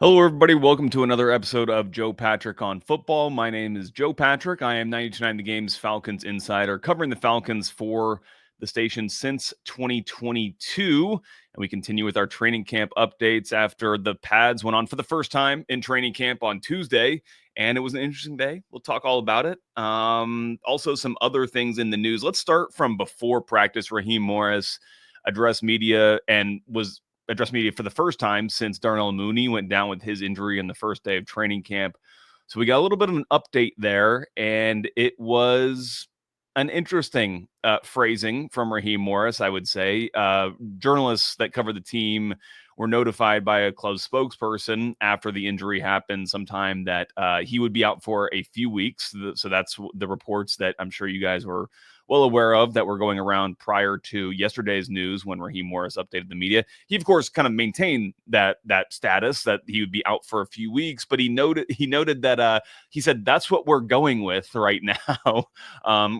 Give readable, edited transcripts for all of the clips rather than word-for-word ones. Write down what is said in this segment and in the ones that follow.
Hello, everybody. Welcome to another episode of Joe Patrick on Football. My name is Joe Patrick. I am 929 The Game's Falcons insider, covering the Falcons for the station since 2022. And we continue with our training camp updates after the pads went on for the first time in training camp on Tuesday. And it was an interesting day. We'll talk all about it. Also, some other things in the news. Let's start from before practice. Raheem Morris addressed media for the first time since Darnell Mooney went down with his injury in the first day of training camp. So we got a little bit of an update there, and it was an interesting phrasing from Raheem Morris, I would say. Journalists that cover the team were notified by a club spokesperson after the injury happened sometime that he would be out for a few weeks. So that's the reports that I'm sure you guys were well aware of that were going around prior to yesterday's news when Raheem Morris updated the media. He, of course, kind of maintained that status that he would be out for a few weeks, but he noted that he said that's what we're going with right now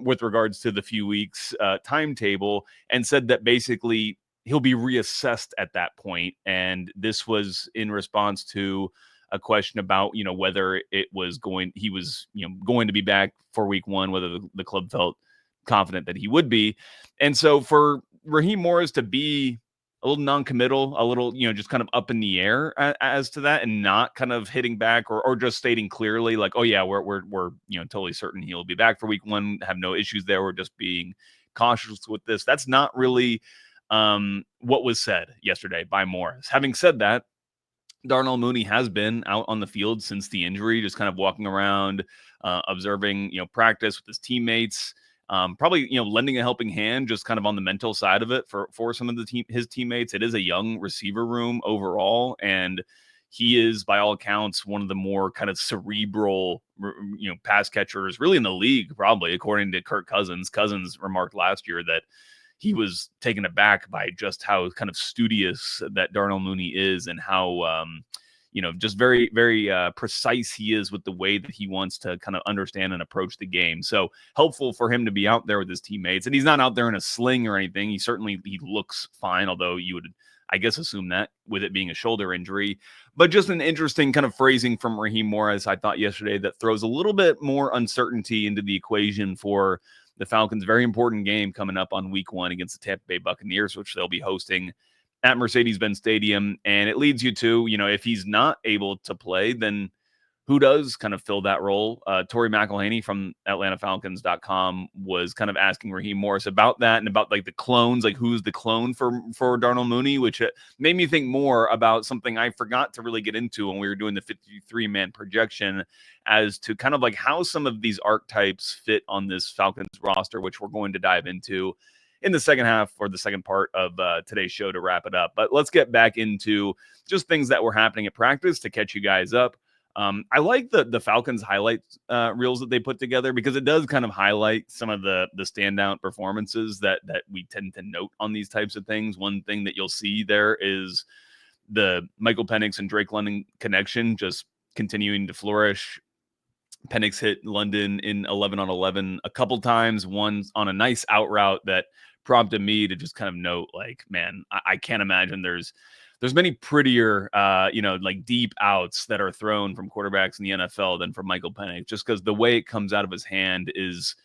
with regards to the few weeks timetable, and said that basically he'll be reassessed at that point. And this was in response to a question about whether he was going to be back for week one, whether the club felt confident that he would be. And so for Raheem Morris to be a little non-committal, a little, just kind of up in the air as to that, and not kind of hitting back or just stating clearly like, oh yeah, we're totally certain he'll be back for week one, have no issues there. We're just being cautious with this. That's not really what was said yesterday by Morris. Having said that, Darnell Mooney has been out on the field since the injury, just kind of walking around, observing, practice with his teammates. Probably, lending a helping hand just kind of on the mental side of it for some of his teammates. It is a young receiver room overall, and he is, by all accounts, one of the more kind of cerebral, pass catchers really in the league, probably, according to Kirk Cousins. Cousins remarked last year that he was taken aback by just how kind of studious that Darnell Mooney is, and how just very, very precise he is with the way that he wants to kind of understand and approach the game. So helpful for him to be out there with his teammates. And he's not out there in a sling or anything. He looks fine, although you would, I guess, assume that with it being a shoulder injury. But just an interesting kind of phrasing from Raheem Morris, I thought yesterday, that throws a little bit more uncertainty into the equation for the Falcons' very important game coming up on week one against the Tampa Bay Buccaneers, which they'll be hosting at Mercedes-Benz Stadium. And it leads you to, if he's not able to play, then who does kind of fill that role? Tori McElhaney from AtlantaFalcons.com was kind of asking Raheem Morris about that and about like the clones, like who's the clone for Darnell Mooney, which made me think more about something I forgot to really get into when we were doing the 53-man projection, as to kind of like how some of these archetypes fit on this Falcons roster, which we're going to dive into in the second half, or the second part of today's show, to wrap it up. But let's get back into just things that were happening at practice to catch you guys up. I like the Falcons highlight reels that they put together, because it does kind of highlight some of the standout performances that we tend to note on these types of things. One thing that you'll see there is the Michael Penix and Drake London connection just continuing to flourish. Penix hit London in 11 on 11 a couple times, one on a nice out route that prompted me to just kind of note, like, man, I can't imagine there's many prettier, like deep outs that are thrown from quarterbacks in the NFL than from Michael Penix, just because the way it comes out of his hand is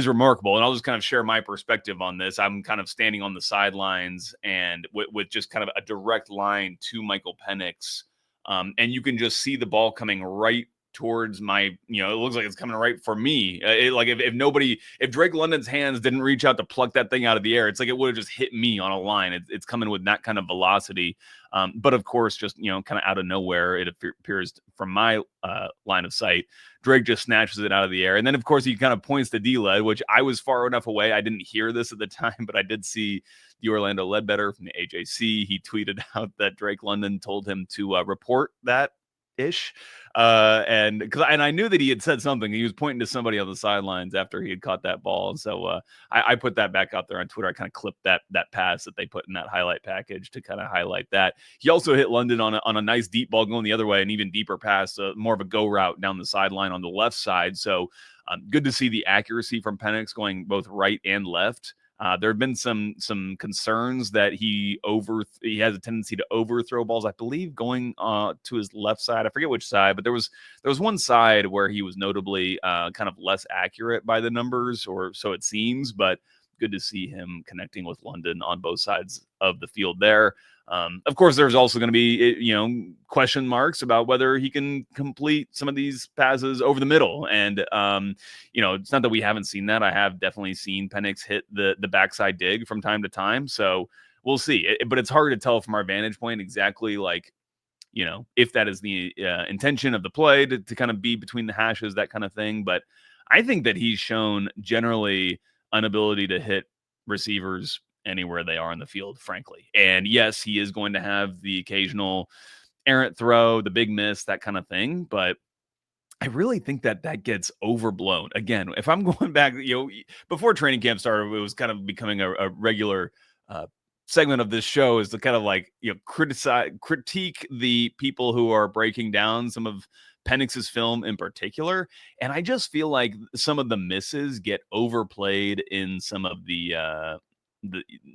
remarkable. And I'll just kind of share my perspective on this. I'm kind of standing on the sidelines and with just kind of a direct line to Michael Penix. And you can just see the ball coming right towards my, it looks like it's coming right for me. If Drake London's hands didn't reach out to pluck that thing out of the air, it's like it would have just hit me on a line. It's coming with that kind of velocity. But of course, just, kind of out of nowhere, it appears from my line of sight, Drake just snatches it out of the air. And then, of course, he kind of points to D-Led, which I was far enough away. I didn't hear this at the time, but I did see the Orlando Ledbetter from the AJC. He tweeted out that Drake London told him to report that ish. And I knew that he had said something. He was pointing to somebody on the sidelines after he had caught that ball. And so I put that back out there on Twitter. I kind of clipped that pass that they put in that highlight package to kind of highlight that. He also hit London on a nice deep ball going the other way, an even deeper pass, more of a go route down the sideline on the left side. So good to see the accuracy from Penix going both right and left. There have been some concerns that he has a tendency to overthrow balls. I believe going to his left side. I forget which side, but there was one side where he was notably kind of less accurate by the numbers, or so it seems. But good to see him connecting with London on both sides of the field there. Of course, there's also going to be, question marks about whether he can complete some of these passes over the middle. And, it's not that we haven't seen that. I have definitely seen Penix hit the backside dig from time to time. So we'll see. But it's hard to tell from our vantage point exactly if that is the intention of the play to kind of be between the hashes, that kind of thing. But I think that he's shown generally an ability to hit receivers anywhere they are in the field, frankly. And yes, he is going to have the occasional errant throw, the big miss, that kind of thing. But I really think that gets overblown. Again, if I'm going back, before training camp started, it was kind of becoming a regular segment of this show is to kind of critique the people who are breaking down some of Penix's film in particular. And I just feel like some of the misses get overplayed in some of the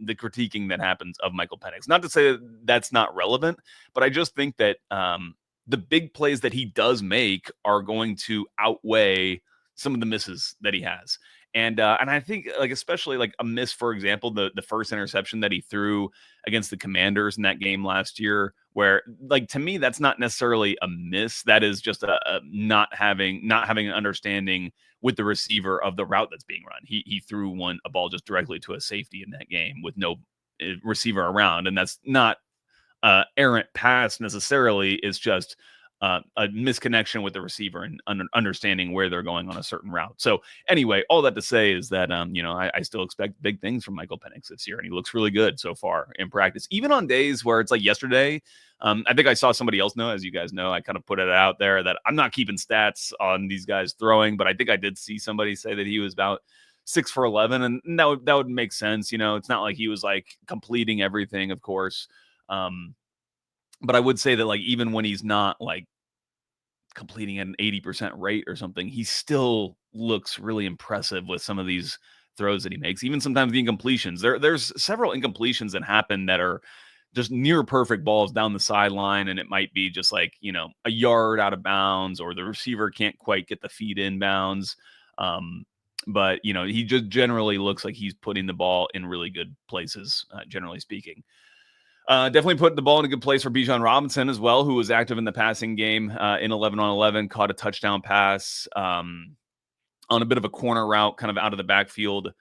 critiquing that happens of Michael Penix. Not to say that that's not relevant, but I just think that the big plays that he does make are going to outweigh some of the misses that he has. And I think especially a miss, for example, the first interception that he threw against the Commanders in that game last year, where to me that's not necessarily a miss. That is just a not having an understanding with the receiver of the route that's being run. He threw a ball just directly to a safety in that game with no receiver around, and that's not errant pass necessarily. It's just a misconnection with the receiver and understanding where they're going on a certain route. So anyway, all that to say is that, I still expect big things from Michael Penix this year, and he looks really good so far in practice, even on days where it's like yesterday. I think I saw somebody else as you guys know, I kind of put it out there that I'm not keeping stats on these guys throwing, but I think I did see somebody say that he was about 6 for 11, and that would make sense. It's not like he was completing everything, of course. But I would say that even when he's not completing at an 80% rate or something, he still looks really impressive with some of these throws that he makes. Even sometimes the incompletions. There's several incompletions that happen that are just near perfect balls down the sideline, and it might be just a yard out of bounds, or the receiver can't quite get the feet in bounds. But he just generally looks like he's putting the ball in really good places, generally speaking. Definitely put the ball in a good place for Bijan Robinson as well, who was active in the passing game in 11-on-11, caught a touchdown pass on a bit of a corner route, kind of out of the backfield.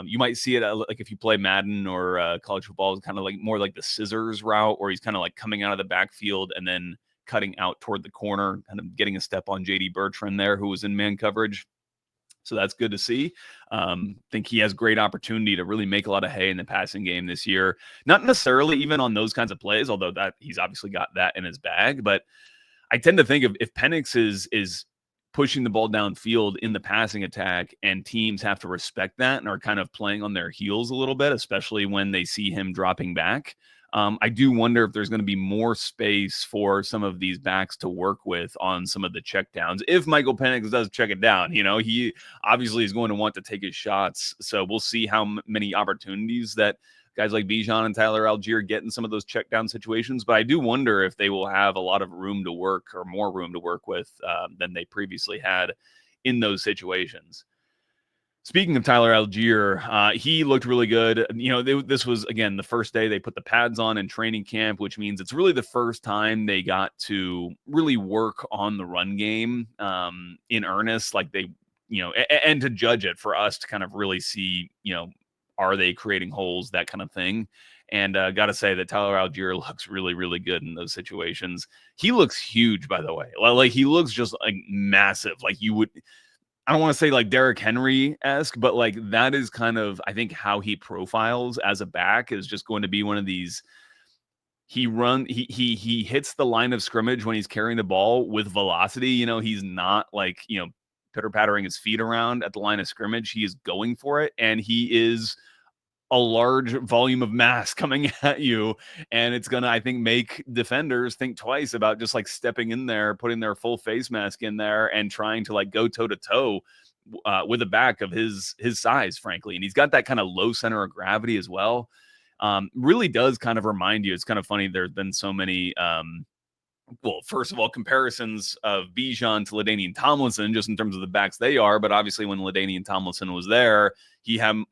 You might see it if you play Madden or college football, it's kind of more like the scissors route, where he's kind of coming out of the backfield and then cutting out toward the corner, kind of getting a step on J.D. Bertrand there, who was in man coverage. So that's good to see. Think he has great opportunity to really make a lot of hay in the passing game this year. Not necessarily even on those kinds of plays, although that he's obviously got that in his bag. But I tend to think if Penix is pushing the ball downfield in the passing attack, and teams have to respect that and are kind of playing on their heels a little bit, especially when they see him dropping back. I do wonder if there's going to be more space for some of these backs to work with on some of the checkdowns. If Michael Penix does check it down, he obviously is going to want to take his shots. So we'll see how many opportunities that guys like Bijan and Tyler Algier get in some of those check down situations. But I do wonder if they will have a lot of room to work, or more room to work with than they previously had in those situations. Speaking of Tyler Algier, he looked really good. This was, again, the first day they put the pads on in training camp, which means it's really the first time they got to really work on the run game in earnest. And to judge it for us to kind of really see, are they creating holes, that kind of thing. And got to say that Tyler Algier looks really, really good in those situations. He looks huge, by the way. He looks just massive. I don't want to say Derrick Henry-esque, but that is kind of, I think, how he profiles as a back, is just going to be one of these. He hits the line of scrimmage when he's carrying the ball with velocity. He's not pitter-pattering his feet around at the line of scrimmage. He is going for it, and he is a large volume of mass coming at you, and it's gonna, I think, make defenders think twice about just stepping in there, putting their full face mask in there, and trying to go toe to toe with a back of his size, frankly, and he's got that kind of low center of gravity as well. Really does kind of remind you. It's kind of funny. There's been so many. Well, first of all, comparisons of Bijan to LaDainian Tomlinson, just in terms of the backs they are. But obviously, when LaDainian Tomlinson was there, he had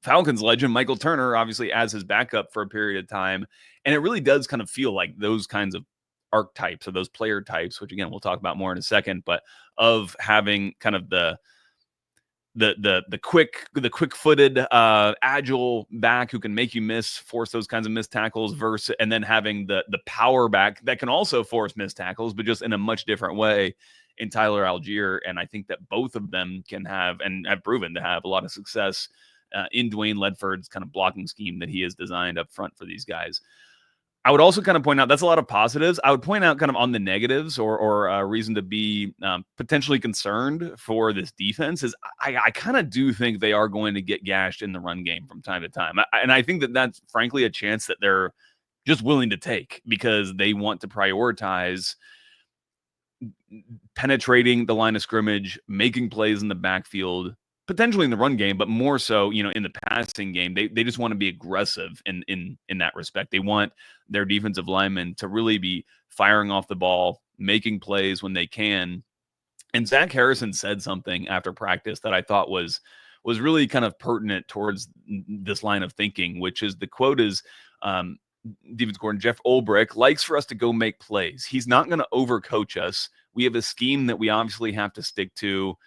Falcons legend Michael Turner, obviously, as his backup for a period of time. And it really does kind of feel like those kinds of archetypes or those player types, which again, we'll talk about more in a second, but of having kind of the quick-footed agile back who can make you force those kinds of missed tackles versus, and then having the power back that can also force missed tackles, but just in a much different way in Tyler Algier. And I think that both of them can have and have proven to have a lot of success in Dwayne Ledford's kind of blocking scheme that he has designed up front for these guys. I would also kind of point out that's a lot of positives. I would point out kind of on the negatives or a reason to be potentially concerned for this defense is I kind of do think they are going to get gashed in the run game from time to time. And I think that that's frankly a chance that they're just willing to take because they want to prioritize penetrating the line of scrimmage, making plays in the backfield, potentially in the run game, but more so, in the passing game. They just want to be aggressive in that respect. They want their defensive linemen to really be firing off the ball, making plays when they can. And Zach Harrison said something after practice that I thought was really kind of pertinent towards this line of thinking, which is the quote is, defense coordinator Jeff Ulbrich likes for us to go make plays. He's not going to overcoach us. We have a scheme that we obviously have to stick to, ...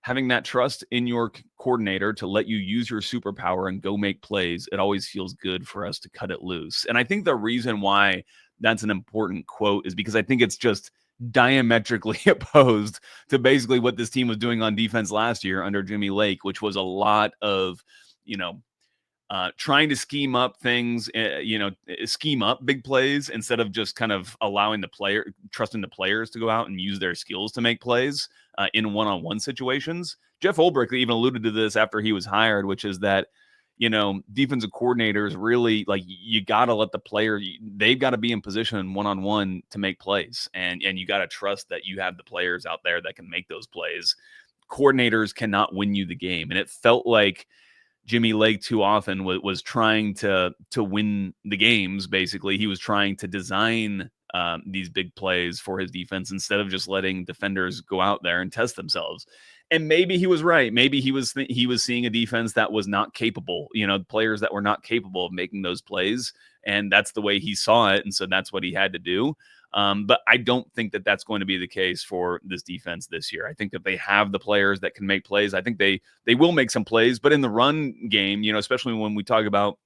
Having that trust in your coordinator to let you use your superpower and go make plays, it always feels good for us to cut it loose. And I think the reason why that's an important quote is because I think it's just diametrically opposed to basically what this team was doing on defense last year under Jimmy Lake, which was a lot of, trying to scheme up things, scheme up big plays instead of just kind of allowing trusting the players to go out and use their skills to make plays in one-on-one situations. Jeff Ulbrich even alluded to this after he was hired, which is that, defensive coordinators really, like, you got to let the player, they've got to be in position one-on-one to make plays. And you got to trust that you have the players out there that can make those plays. Coordinators cannot win you the game. And it felt like Jimmy Lake too often was trying to win the games. Basically, he was trying to design these big plays for his defense instead of just letting defenders go out there and test themselves. And maybe he was right. Maybe he was seeing a defense that was not capable, players that were not capable of making those plays. And that's the way he saw it. And so that's what he had to do. But I don't think that that's going to be the case for this defense this year. I think that they have the players that can make plays. I think they will make some plays, but in the run game, especially when we talk about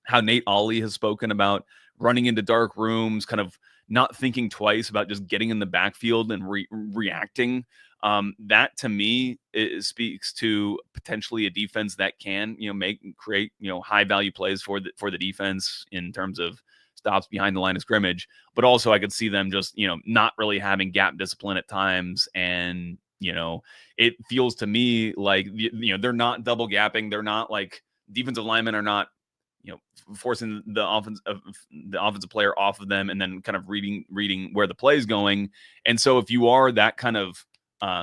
how Nate Ollie has spoken about running into dark rooms, kind of not thinking twice about just getting in the backfield and reacting. That to me speaks to potentially a defense that can, create, high value plays for the defense in terms of stops behind the line of scrimmage. But also I could see them just, not really having gap discipline at times. And, it feels to me like, they're not double gapping. They're not like defensive linemen are not, forcing the offensive player off of them and then kind of reading where the play is going. And so if you are that kind of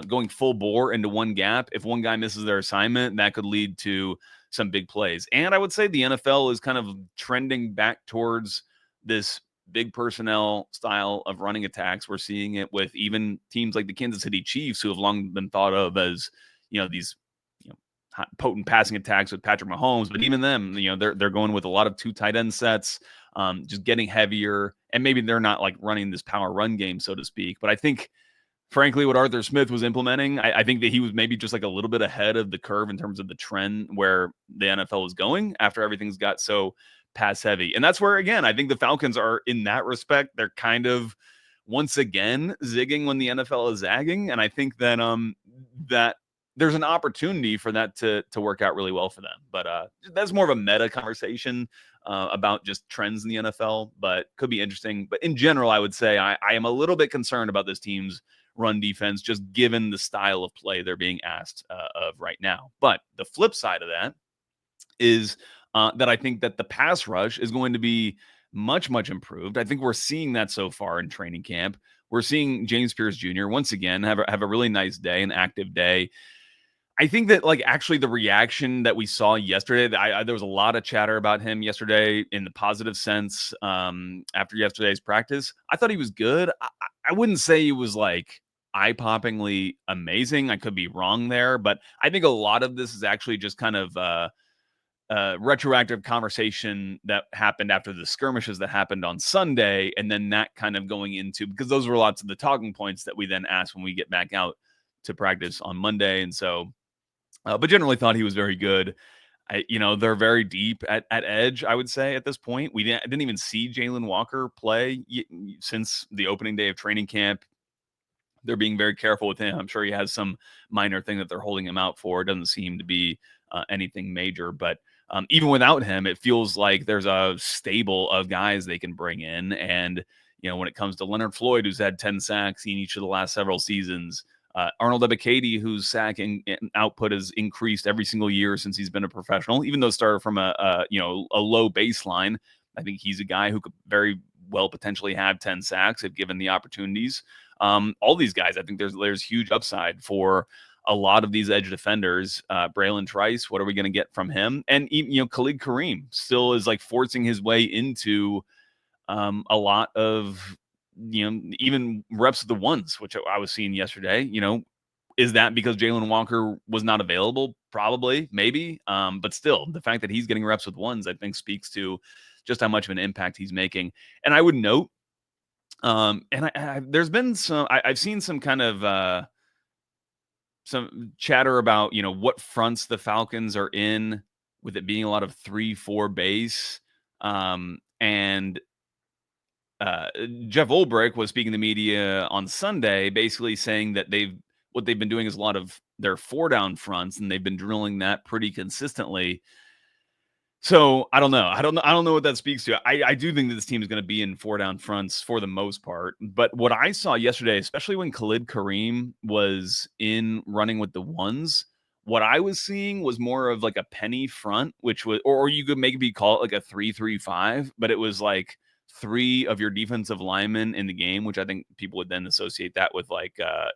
going full bore into one gap, if one guy misses their assignment, that could lead to some big plays. And I would say the NFL is kind of trending back towards this big personnel style of running attacks. We're seeing it with even teams like the Kansas City Chiefs, who have long been thought of as, these potent passing attacks with Patrick Mahomes. But even them, they're going with a lot of 2 tight end sets, just getting heavier. And maybe they're not like running this power run game, so to speak. But I think, frankly, what Arthur Smith was implementing, I think that he was maybe just like a little bit ahead of the curve in terms of the trend where the NFL is going after everything's got so pass heavy. And that's where, again, I think the Falcons are, in that respect, they're kind of once again zigging when the NFL is zagging. And I think that that there's an opportunity for that to work out really well for them. But that's more of a meta conversation about just trends in the NFL, but could be interesting. But in general, I would say I am a little bit concerned about this team's run defense, just given the style of play they're being asked of right now. But the flip side of that is that I think that the pass rush is going to be much, much improved. I think we're seeing that so far in training camp. we're seeing James Pierce Jr. once again have a really nice day, an active day. I think that, like, actually the reaction that we saw yesterday, there was a lot of chatter about him yesterday in the positive sense. After yesterday's practice, I thought he was good. I wouldn't say he was like eye-poppingly amazing. I could be wrong there, but I think a lot of this is actually just kind of retroactive conversation that happened after the skirmishes that happened on Sunday, and then that kind of going into, because those were lots of the talking points that we then asked when we get back out to practice on Monday, and so. But generally thought he was very good. They're very deep at edge, I would say, at this point. I didn't even see Jalen Walker play since the opening day of training camp. They're being very careful with him. I'm sure he has some minor thing that they're holding him out for. It doesn't seem to be anything major. But even without him, it feels like there's a stable of guys they can bring in. And, when it comes to Leonard Floyd, who's had 10 sacks in each of the last several seasons, Arnold Ebiketie, whose sacking output has increased every single year since he's been a professional, even though it started from a low baseline. I think he's a guy who could very well potentially have 10 sacks if given the opportunities. All these guys, I think there's huge upside for a lot of these edge defenders. Braylon Trice, what are we going to get from him? And Khalid Kareem still is like forcing his way into a lot of even reps of the ones, which I was seeing yesterday. Is that because Jalen Walker was not available? Probably, maybe. But still, the fact that he's getting reps with ones, I think, speaks to just how much of an impact he's making. And I would note, there's been I've seen some kind of some chatter about what fronts the Falcons are in, with it being a lot of 3-4 base, and Jeff Ulbrich was speaking to the media on Sunday, basically saying that what they've been doing is a lot of their 4-down fronts, and they've been drilling that pretty consistently. So I don't know. I don't know what that speaks to. I do think that this team is going to be in 4-down fronts for the most part. But what I saw yesterday, especially when Khalid Kareem was in running with the ones, what I was seeing was more of like a penny front, which was, or you could maybe call it like a 3-3-5, but it was like 3 of your defensive linemen in the game, which I think people would then associate that with like a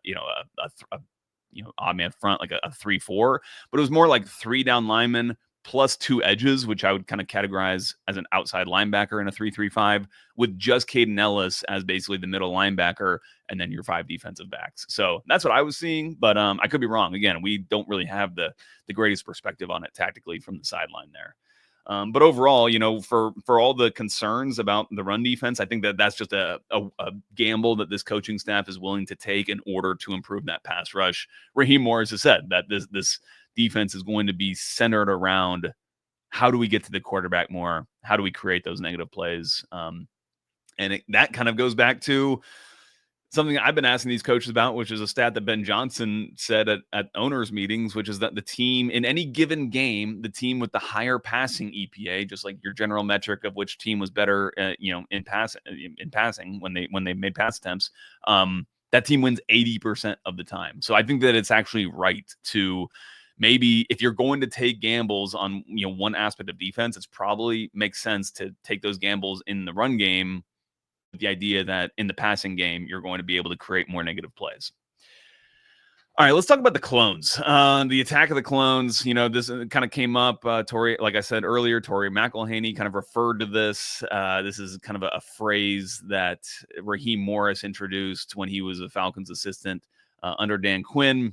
odd man front, like a 3-4. But it was more like 3 down linemen plus 2 edges, which I would kind of categorize as an outside linebacker in a 3-3-5, with just Caden Ellis as basically the middle linebacker, and then your 5 defensive backs. So that's what I was seeing, but I could be wrong. Again, we don't really have the greatest perspective on it tactically from the sideline there. But overall, for all the concerns about the run defense, I think that's just a gamble that this coaching staff is willing to take in order to improve that pass rush. Raheem Morris has said that this defense is going to be centered around how do we get to the quarterback more? How do we create those negative plays? That kind of goes back to something I've been asking these coaches about, which is a stat that Ben Johnson said at owners meetings, which is that the team in any given game, the team with the higher passing EPA, just like your general metric of which team was better, in passing when they made pass attempts, that team wins 80% of the time. So I think that it's actually right to maybe, if you're going to take gambles on one aspect of defense, it's probably makes sense to take those gambles in the run game, the idea that in the passing game, you're going to be able to create more negative plays. All right, let's talk about the clones. The attack of the clones, this kind of came up. Tori, like I said earlier, Tori McElhaney kind of referred to this. This is kind of a phrase that Raheem Morris introduced when he was a Falcons assistant under Dan Quinn.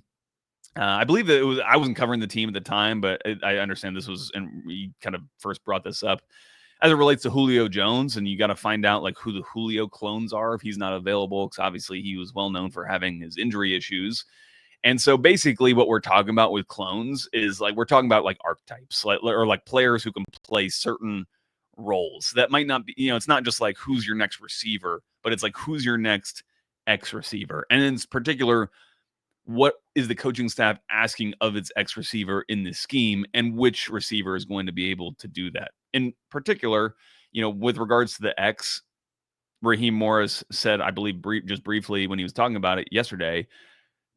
I believe that I wasn't covering the team at the time, but I understand this was, and we kind of first brought this up as it relates to Julio Jones, and you got to find out like who the Julio clones are if he's not available, because obviously he was well known for having his injury issues. And so basically what we're talking about with clones is like, we're talking about like archetypes, or like players who can play certain roles that might not be, it's not just like who's your next receiver, but it's like who's your next X receiver. And in particular, what is the coaching staff asking of its X receiver in this scheme, and which receiver is going to be able to do that? In particular, with regards to the X, Raheem Morris said, I believe just briefly when he was talking about it yesterday,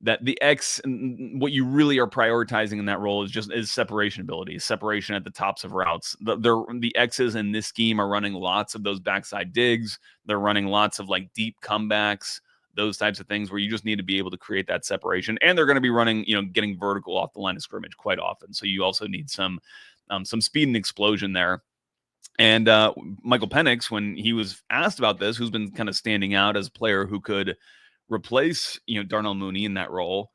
that the X, what you really are prioritizing in that role is separation ability, separation at the tops of routes. The X's in this scheme are running lots of those backside digs. They're running lots of like deep comebacks. those types of things where you just need to be able to create that separation. And they're going to be running, getting vertical off the line of scrimmage quite often. So you also need some speed and explosion there. And Michael Penix, when he was asked about this, who's been kind of standing out as a player who could replace, Darnell Mooney in that role,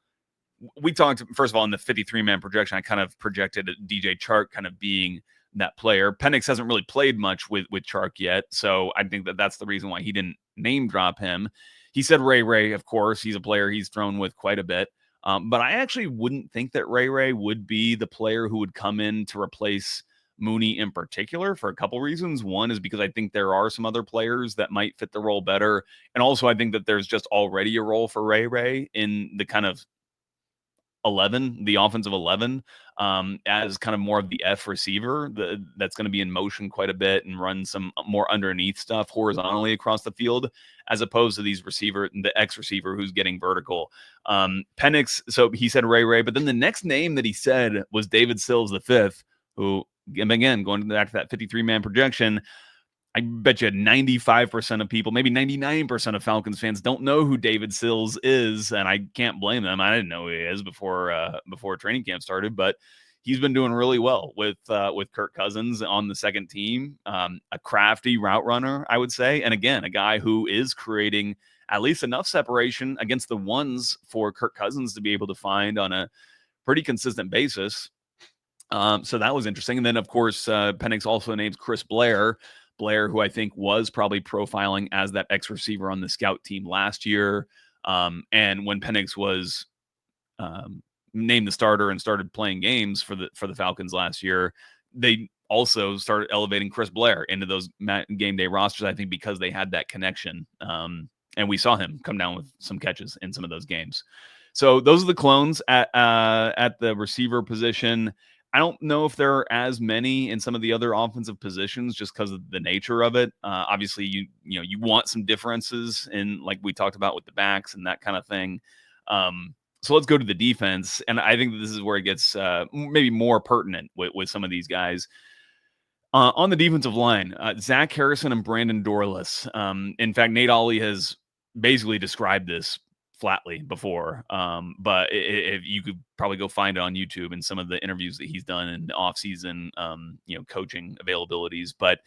we talked, first of all, in the 53-man projection, I kind of projected DJ Chark kind of being that player. Penix hasn't really played much with Chark yet, so I think that's the reason why he didn't name drop him. He said Ray, of course. He's a player he's thrown with quite a bit. But I actually wouldn't think that Ray would be the player who would come in to replace Mooney in particular for a couple reasons. One is because I think there are some other players that might fit the role better. And also I think that there's just already a role for Ray in the kind of 11, the offensive 11, as kind of more of the F receiver that's going to be in motion quite a bit and run some more underneath stuff horizontally across the field, as opposed to the X receiver who's getting vertical. Penix, so he said Ray, but then the next name that he said was David Sills V, who, again, going back to that 53-man projection, I bet you 95% of people, maybe 99% of Falcons fans don't know who David Sills is, and I can't blame them. I didn't know who he is before training camp started, but he's been doing really well with Kirk Cousins on the second team. A crafty route runner, I would say, and again, a guy who is creating at least enough separation against the ones for Kirk Cousins to be able to find on a pretty consistent basis. So that was interesting. And then, of course, Penix also names Chris Blair, who I think was probably profiling as that X receiver on the scout team last year. And when Penix was named the starter and started playing games for the Falcons last year, they also started elevating Chris Blair into those game day rosters, I think, because they had that connection. And we saw him come down with some catches in some of those games. So those are the clones at the receiver position. I don't know if there are as many in some of the other offensive positions just because of the nature of it. Obviously, you want some differences in, like we talked about with the backs and that kind of thing. So let's go to the defense, and I think that this is where it gets maybe more pertinent with some of these guys. On the defensive line, Zach Harrison and Brandon Dorless. In fact, Nate Ollie has basically described this flatly before, but if you could probably go find it on YouTube and some of the interviews that he's done in the offseason, coaching availabilities. But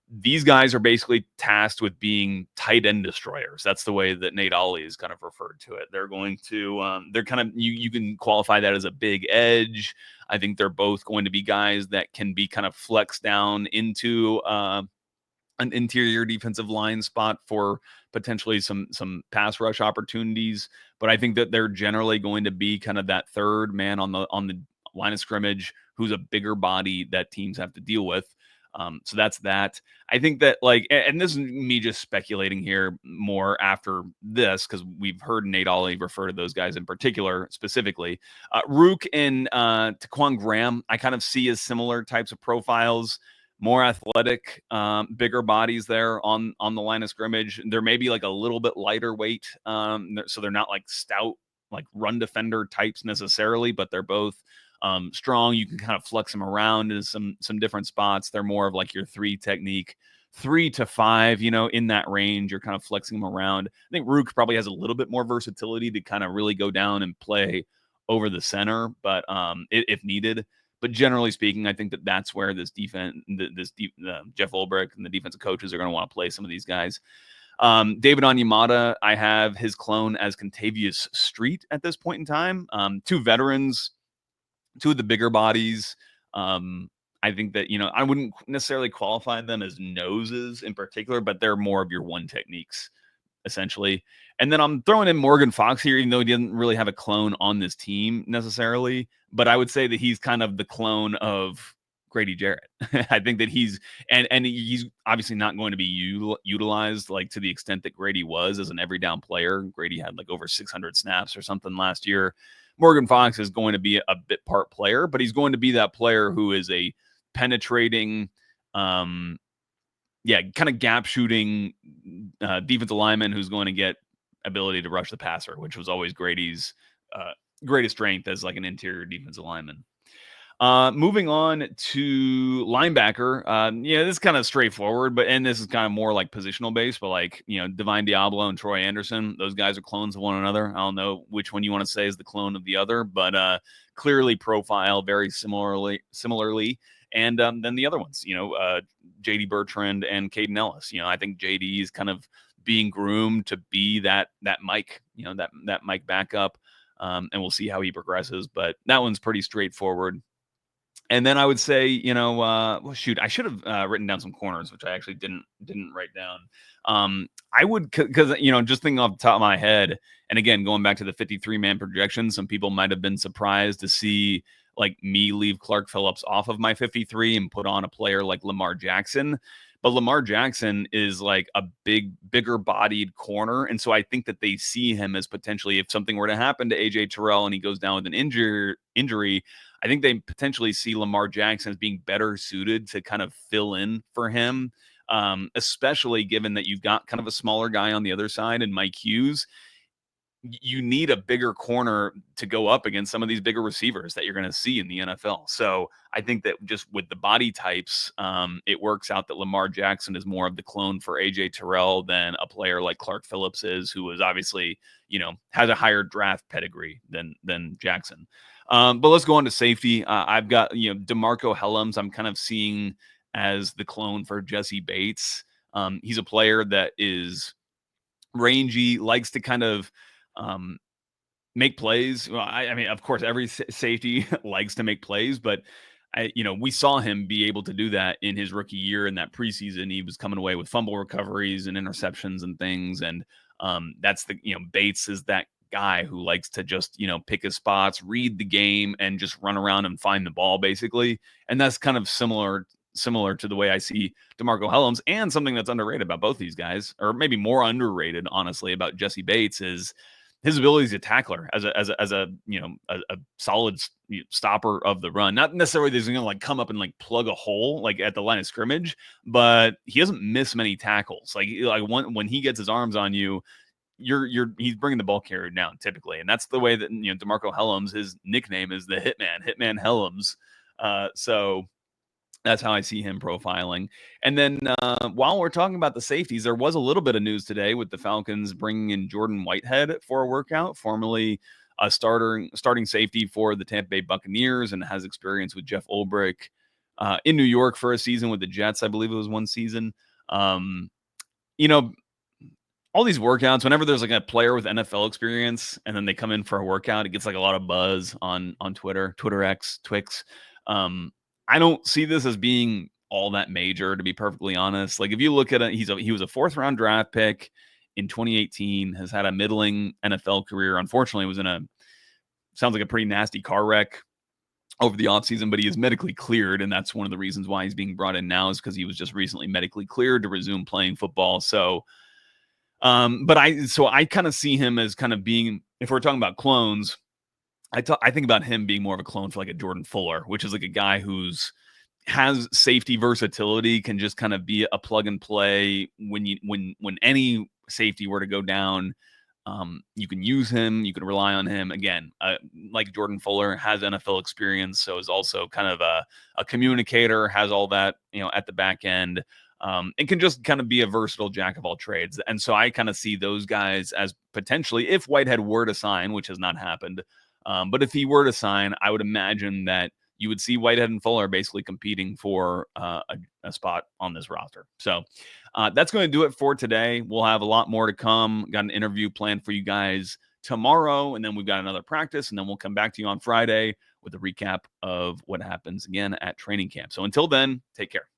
these guys are basically tasked with being tight end destroyers. That's the way that Nate Ollie is kind of referred to it. They're going to, they're kind of, you can qualify that as a big edge. I think they're both going to be guys that can be kind of flexed down into an interior defensive line spot for potentially some pass rush opportunities. But I think that they're generally going to be kind of that third man on the line of scrimmage who's a bigger body that teams have to deal with. So that's that. I think that, like, and this is me just speculating here more after this, because we've heard Nate Ollie refer to those guys in particular, specifically. Rook and Taquan Graham, I kind of see as similar types of profiles, more athletic, bigger bodies there on the line of scrimmage. They're maybe like a little bit lighter weight, so they're not like stout, like run defender types necessarily, but they're both strong. You can kind of flex them around in some different spots. They're more of like your 3 technique, 3 to 5, in that range. You're kind of flexing them around. I think Rook probably has a little bit more versatility to kind of really go down and play over the center, but if needed. But generally speaking, I think that that's where this defense, Jeff Ulbrich and the defensive coaches are going to want to play some of these guys. David Onyemata, I have his clone as Contavious Street at this point in time. 2 veterans, 2 of the bigger bodies. I think that, I wouldn't necessarily qualify them as noses in particular, but they're more of your 1 techniques, essentially. And then I'm throwing in Morgan Fox here, even though he didn't really have a clone on this team necessarily. But I would say that he's kind of the clone of Grady Jarrett. I think that he's obviously not going to be utilized like to the extent that Grady was as an every down player. Grady had like over 600 snaps or something last year. Morgan Fox is going to be a bit part player, but he's going to be that player who is a penetrating, kind of gap shooting defensive lineman who's going to get ability to rush the passer, which was always Grady's greatest strength as like an interior defensive lineman. Moving on to linebacker. Yeah, this is kind of straightforward, and this is kind of more like positional based, but like, Divine Diablo and Troy Anderson, those guys are clones of one another. I don't know which one you want to say is the clone of the other, but clearly profile very similarly. And then the other ones, JD Bertrand and Caden Ellis. I think JD is kind of being groomed to be that Mike, that Mike backup. And we'll see how he progresses, but that one's pretty straightforward. And then I would say, well, shoot, I should have written down some corners, which I actually didn't write down. I would, because just thinking off the top of my head, and again going back to the 53-man projection, some people might have been surprised to see like me leave Clark Phillips off of my 53 and put on a player like Lamar Jackson. But Lamar Jackson is like a bigger bodied corner. And so I think that they see him as potentially, if something were to happen to AJ Terrell and he goes down with an injury, I think they potentially see Lamar Jackson as being better suited to kind of fill in for him, especially given that you've got kind of a smaller guy on the other side and Mike Hughes. You need a bigger corner to go up against some of these bigger receivers that you're going to see in the NFL. So I think that just with the body types, it works out that Lamar Jackson is more of the clone for AJ Terrell than a player like Clark Phillips is, who is obviously, has a higher draft pedigree than Jackson. But let's go on to safety. I've got, DeMarco Hellams, I'm kind of seeing as the clone for Jesse Bates. He's a player that is rangy, likes to kind of make plays. Well, I mean, of course, every safety likes to make plays, but we saw him be able to do that in his rookie year. In that preseason, he was coming away with fumble recoveries and interceptions and things. And that's Bates is that guy who likes to just, pick his spots, read the game, and just run around and find the ball, basically. And that's kind of similar to the way I see DeMarco Hellams. And something that's underrated about both these guys, or maybe more underrated, honestly, about Jesse Bates, is his ability as a tackler, as a solid stopper of the run. Not necessarily that he's going to like come up and like plug a hole like at the line of scrimmage, but he doesn't miss many tackles. Like when he gets his arms on you, he's bringing the ball carrier down typically, and that's the way that DeMarco Hellams, his nickname is the Hitman Hellams. So that's how I see him profiling. And then while we're talking about the safeties, there was a little bit of news today with the Falcons bringing in Jordan Whitehead for a workout, formerly a starting safety for the Tampa Bay Buccaneers, and has experience with Jeff Ulbrich in New York for a season with the Jets. I believe it was one season. All these workouts, whenever there's like a player with NFL experience and then they come in for a workout, it gets like a lot of buzz on Twitter X, Twix. I don't see this as being all that major, to be perfectly honest. Like if you look at it, he was a 4th round draft pick in 2018, has had a middling NFL career. Unfortunately, was sounds like a pretty nasty car wreck over the offseason, but he is medically cleared. And that's one of the reasons why he's being brought in now, is because he was just recently medically cleared to resume playing football. So, but I kind of see him as kind of being, if we're talking about clones, I think about him being more of a clone for like a Jordan Fuller, which is like a guy who's has safety versatility, can just kind of be a plug and play when any safety were to go down. You can use him, you can rely on him. Again, like Jordan Fuller, has NFL experience, so is also kind of a communicator, has all that, at the back end. And can just kind of be a versatile jack of all trades. And so I kind of see those guys as potentially, if Whitehead were to sign, which has not happened, but if he were to sign, I would imagine that you would see Whitehead and Fuller basically competing for a spot on this roster. So that's going to do it for today. We'll have a lot more to come. Got an interview planned for you guys tomorrow, and then we've got another practice, and then we'll come back to you on Friday with a recap of what happens again at training camp. So until then, take care.